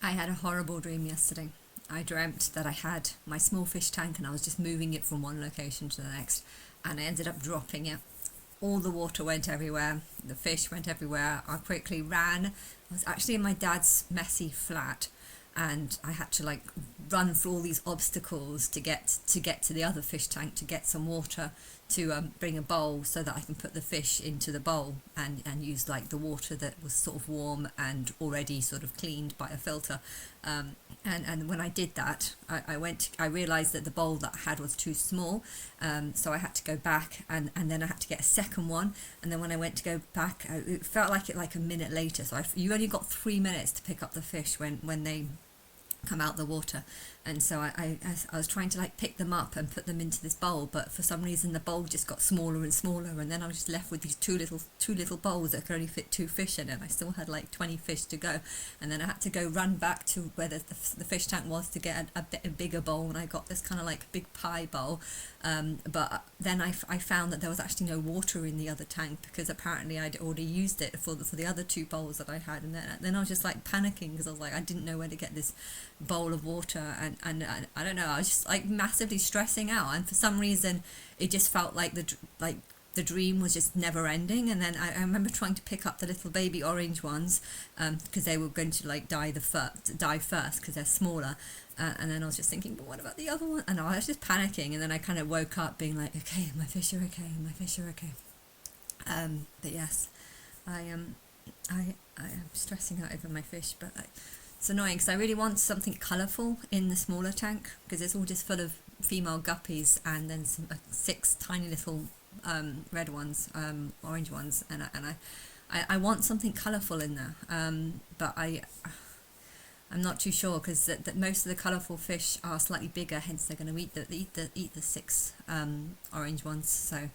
I had a horrible dream yesterday. I dreamt that I had my small fish tank and I was just moving it from one location to the next, and I ended up dropping it. All the water went everywhere, the fish went everywhere. I quickly ran. I was actually in my dad's messy flat, and I had to like run through all these obstacles to get to the other fish tank to get some water to bring a bowl so that I can put the fish into the bowl and use like the water that was sort of warm and already sort of cleaned by a filter. And when I did that, I realised that the bowl that I had was too small, so I had to go back and then I had to get a second one. And then when I went to go back, it felt like it like a minute later. So you only got 3 minutes to pick up the fish when they come out the water. And so I was trying to like pick them up and put them into this bowl, but for some reason the bowl just got smaller and smaller, and then I was just left with these two little bowls that could only fit two fish in, and I still had like 20 fish to go. And then I had to go run back to where the fish tank was to get a bigger bowl, and I got this kind of like big pie bowl. But then I found that there was actually no water in the other tank, because apparently I'd already used it for the other two bowls that I had. And then I was just like panicking, because I was like, I didn't know where to get this bowl of water, and I don't know, I was just like massively stressing out, and for some reason it just felt like the dream was just never ending. And then I remember trying to pick up the little baby orange ones, because they were going to like die first because they're smaller. And then I was just thinking, but what about the other one? And I was just panicking, and then I kind of woke up being like, okay, my fish are okay, my fish are okay. But yes, I am stressing out over my fish, but it's annoying because I really want something colourful in the smaller tank, because it's all just full of female guppies and then some 6 tiny little red ones, orange ones, and I want something colourful in there, but I'm not too sure, because that most of the colourful fish are slightly bigger, hence they're going to eat the 6 orange ones. So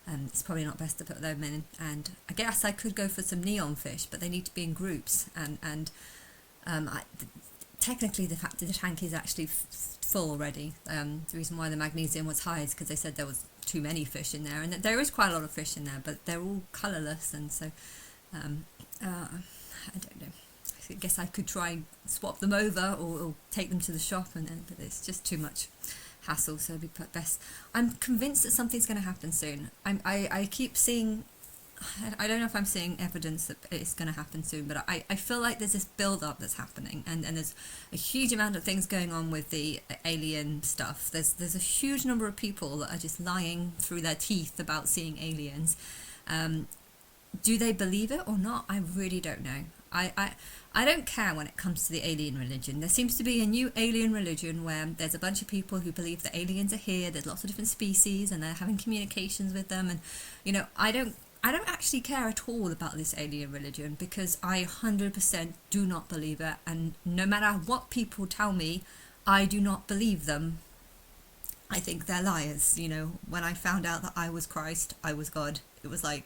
it's probably not best to put them in. And I guess I could go for some neon fish, but they need to be in groups, and technically the fact that the tank is actually full already. The reason why the magnesium was high is because they said there was too many fish in there, and there is quite a lot of fish in there, but they're all colourless, and so I don't know. I guess I could try and swap them over, or take them to the shop, but it's just too much hassle, so it'd be best. I'm convinced that something's going to happen soon. I keep seeing, I don't know if I'm seeing evidence that it's going to happen soon, but I feel like there's this build-up that's happening, and there's a huge amount of things going on with the alien stuff. There's a huge number of people that are just lying through their teeth about seeing aliens. Do they believe it or not? I really don't know. I don't care when it comes to the alien religion. There seems to be a new alien religion where there's a bunch of people who believe that aliens are here. There's lots of different species, and they're having communications with them. And I don't actually care at all about this alien religion, because I 100% do not believe it. And no matter what people tell me, I do not believe them. I think they're liars. When I found out that I was Christ, I was God, it was like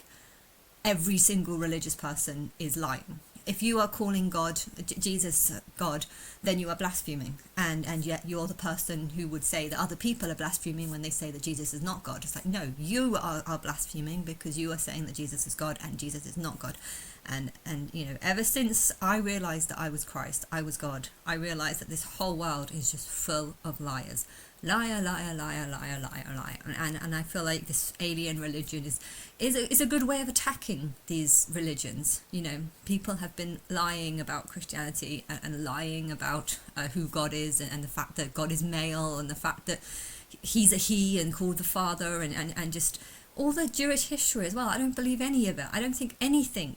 every single religious person is lying. If you are calling God, Jesus, God, then you are blaspheming, and yet you're the person who would say that other people are blaspheming when they say that Jesus is not God. It's like, no, you are blaspheming, because you are saying that Jesus is God and Jesus is not God. And ever since I realised that I was Christ, I was God, I realised that this whole world is just full of liars. Liar, liar, liar, liar, liar, liar. And I feel like this alien religion is a good way of attacking these religions. People have been lying about Christianity, and lying about who God is, and the fact that God is male, and the fact that he's a he and called the Father, and just all the Jewish history as well. I don't believe any of it. I don't think anything.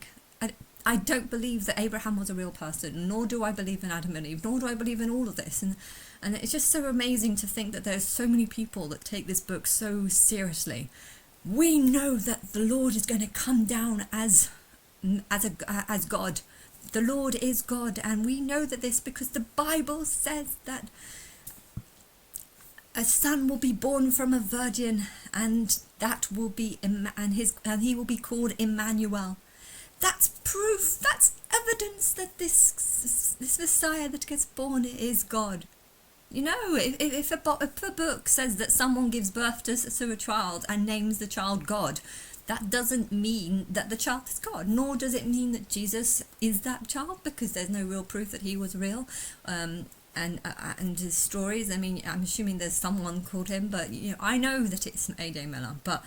I don't believe that Abraham was a real person, nor do I believe in Adam and Eve, nor do I believe in all of this. And it's just so amazing to think that there's so many people that take this book so seriously. We know that the Lord is going to come down as God. The Lord is God, and we know that this because the Bible says that a son will be born from a virgin, and that will be and he will be called Emmanuel. That's proof, that's evidence that this Messiah that gets born is God. If a book says that someone gives birth to a child and names the child God, that doesn't mean that the child is God, nor does it mean that Jesus is that child, because there's no real proof that he was real. And his stories, I mean, I'm assuming there's someone called him, but I know that it's A.J. Miller, but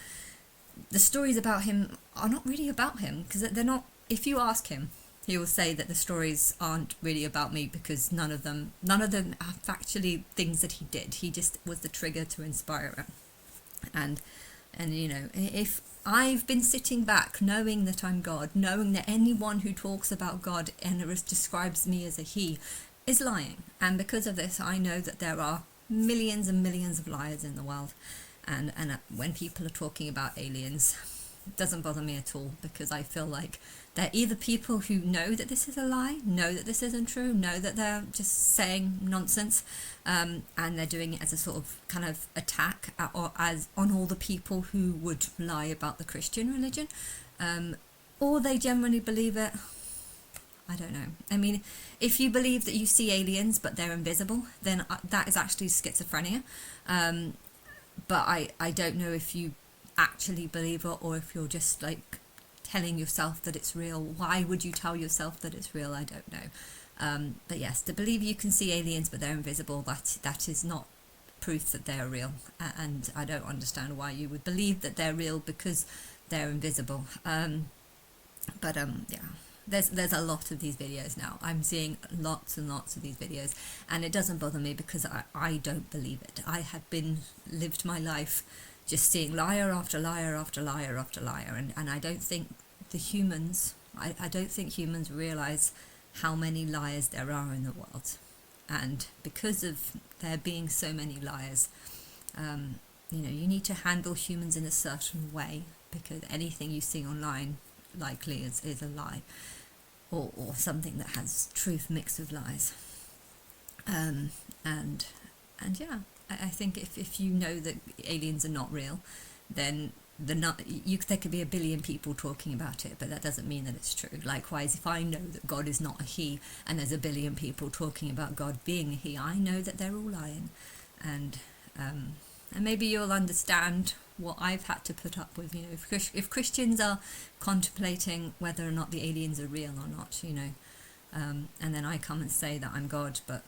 the stories about him are not really about him, because they're not. If you ask him, he will say that the stories aren't really about me, because none of them are factually things that he did. He just was the trigger to inspire it. And if I've been sitting back knowing that I'm God, knowing that anyone who talks about God and describes me as a he is lying, and because of this I know that there are millions and millions of liars in the world, and when people are talking about aliens, it doesn't bother me at all, because I feel like they're either people who know that this is a lie, know that this isn't true, know that they're just saying nonsense, and they're doing it as a sort of kind of attack or as on all the people who would lie about the Christian religion, or they genuinely believe it. I don't know. I mean, if you believe that you see aliens but they're invisible, then that is actually schizophrenia. But I don't know if you actually believe it, or if you're just like telling yourself that it's real. Why would you tell yourself that it's real? I don't know. But yes, to believe you can see aliens but they're invisible, that is not proof that they're real. And I don't understand why you would believe that they're real because they're invisible. Yeah. There's a lot of these videos now. I'm seeing lots and lots of these videos, and it doesn't bother me because I don't believe it. I have lived my life just seeing liar after liar after liar after liar, and I don't think I don't think humans realise how many liars there are in the world. And because of there being so many liars, you need to handle humans in a certain way, because anything you see online likely is a lie, or something that has truth mixed with lies. And yeah, I think if you know that aliens are not real, then there could be a billion people talking about it, but that doesn't mean that it's true. Likewise, if I know that God is not a he, and there's a billion people talking about God being a he, I know that they're all lying. And maybe you'll understand what I've had to put up with. If Christians are contemplating whether or not the aliens are real or not, and then I come and say that I'm God, but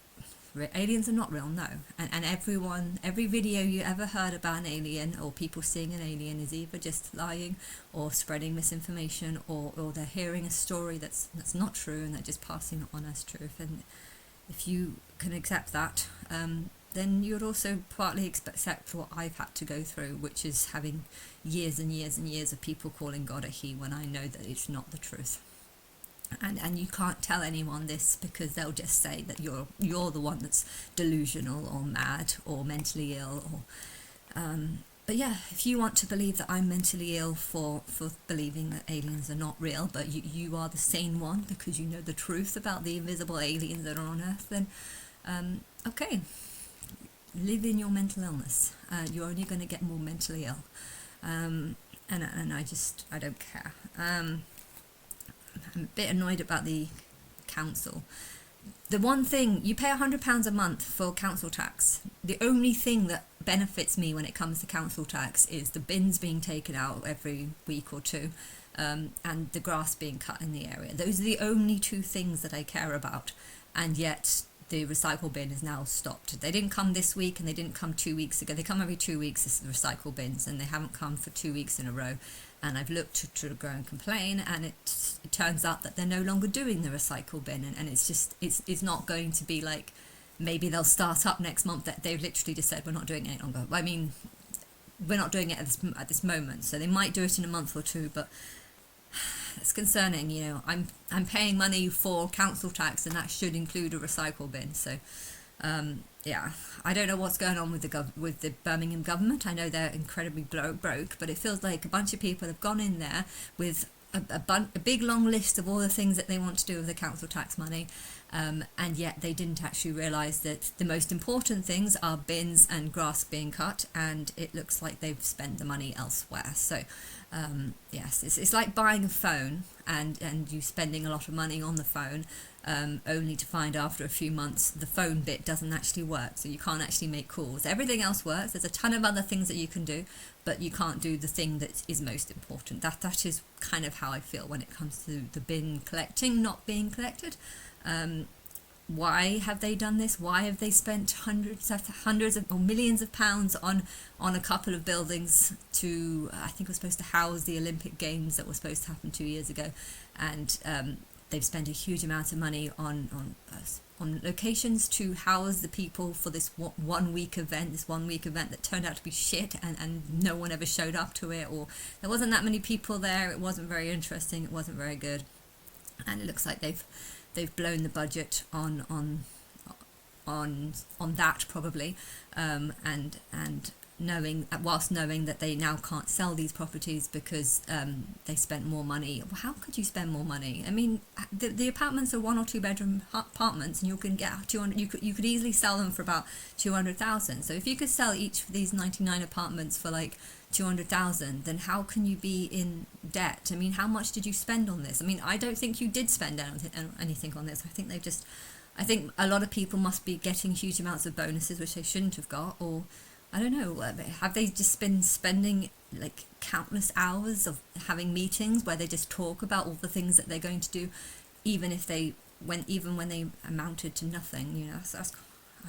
aliens are not real, no. And every video you ever heard about an alien, or people seeing an alien, is either just lying or spreading misinformation, or they're hearing a story that's not true, and they're just passing it on as truth. And if you can accept that, then you'd also partly accept what I've had to go through, which is having years and years and years of people calling God a he when I know that it's not the truth. And you can't tell anyone this, because they'll just say that you're the one that's delusional or mad or mentally ill. But yeah, if you want to believe that I'm mentally ill for believing that aliens are not real, but you are the sane one because you know the truth about the invisible aliens that are on Earth, then okay. Live in your mental illness. You're only going to get more mentally ill, and I don't care. I'm a bit annoyed about the council. The one thing, you pay £100 a month for council tax. The only thing that benefits me when it comes to council tax is the bins being taken out every week or two, and the grass being cut in the area. Those are the only two things that I care about, and yet the recycle bin is now stopped. They didn't come this week, and they didn't come 2 weeks ago. They come every 2 weeks, as the recycle bins, and they haven't come for 2 weeks in a row. And I've looked to go and complain, and it turns out that they're no longer doing the recycle bin, and it's not going to be like, maybe they'll start up next month. That they've literally just said, we're not doing it any longer. I mean, we're not doing it at this moment, so they might do it in a month or two, but it's concerning. I'm paying money for council tax, and that should include a recycle bin. So yeah, I don't know what's going on with the Birmingham government. I know they're incredibly broke, but it feels like a bunch of people have gone in there with a big long list of all the things that they want to do with the council tax money, and yet they didn't actually realise that the most important things are bins and grass being cut, and it looks like they've spent the money elsewhere. So yes, it's like buying a phone and you spending a lot of money on the phone, only to find after a few months the phone bit doesn't actually work, so you can't actually make calls. Everything else works. There's a ton of other things that you can do, but you can't do the thing that is most important. That is kind of how I feel when it comes to the bin collecting not being collected. Why have they done this? Why have they spent hundreds of or millions of pounds on a couple of buildings to, I think it was supposed to house the Olympic Games that were supposed to happen 2 years ago, and they've spent a huge amount of money on locations to house the people for this 1 week event, that turned out to be shit, and no one ever showed up to it, or there wasn't that many people there. It wasn't very interesting. It wasn't very good, and it looks like they've blown the budget on that probably, and whilst knowing that they now can't sell these properties because they spent more money. How could you spend more money? I mean, the apartments are 1 or 2 bedroom apartments, and you can get 200. You could easily sell them for about 200,000. So if you could sell each of these 99 apartments for like 200,000, then how can you be in debt? I mean, how much did you spend on this? I mean, I don't think you did spend anything on this. I think a lot of people must be getting huge amounts of bonuses which they shouldn't have got, or I don't know, have they just been spending like countless hours of having meetings where they just talk about all the things that they're going to do, even when they amounted to nothing, you know? That's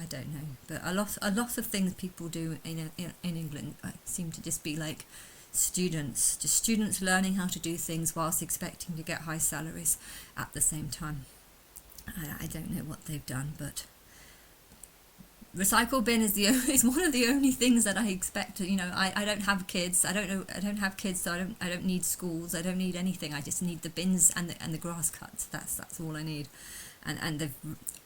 I don't know, but a lot of things people do in England seem to just be like students learning how to do things whilst expecting to get high salaries at the same time. I don't know what they've done, but recycle bin is one of the only things that I expect to, I don't have kids. I don't have kids, so I don't need schools. I don't need anything. I just need the bins and the grass cuts. That's all I need. And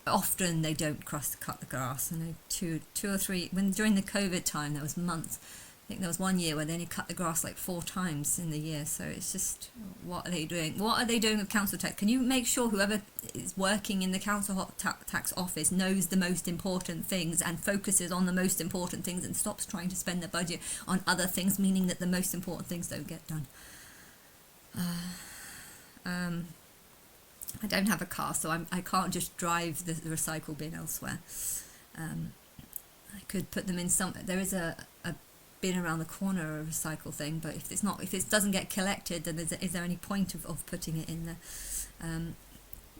often they don't cut the grass. And two or three, during the COVID time, there was months. I think there was 1 year where they only cut the grass like 4 times in the year. So it's just, what are they doing? What are they doing with council tax? Can you make sure whoever is working in the council tax office knows the most important things and focuses on the most important things and stops trying to spend their budget on other things, meaning that the most important things don't get done? I don't have a car, so I can't just drive the recycle bin elsewhere. I could put them in there is a bin around the corner, a recycle thing, but if it doesn't get collected, then is there any point of putting it in there?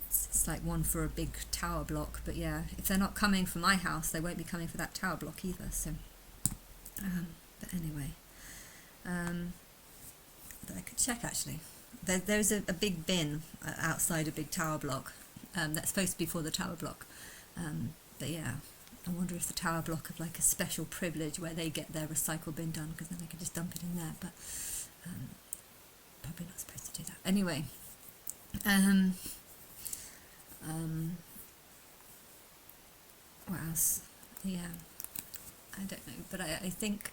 It's like one for a big tower block, but yeah, if they're not coming for my house, they won't be coming for that tower block either. So, but anyway, but I could check actually. There's a big bin outside a big tower block that's supposed to be for the tower block, but yeah, I wonder if the tower block have like a special privilege where they get their recycle bin done, because then they can just dump it in there, but probably not supposed to do that. Anyway, what else? Yeah, I don't know, but I think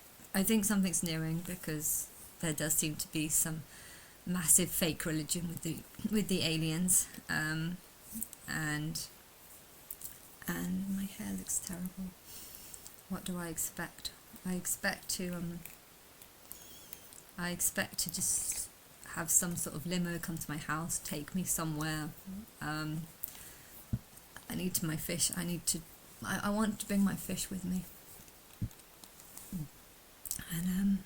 something's nearing, because there does seem to be some massive fake religion with the aliens, and my hair looks terrible. What do I expect? I expect to just have some sort of limo come to my house, take me somewhere. I need my fish. I want to bring my fish with me, and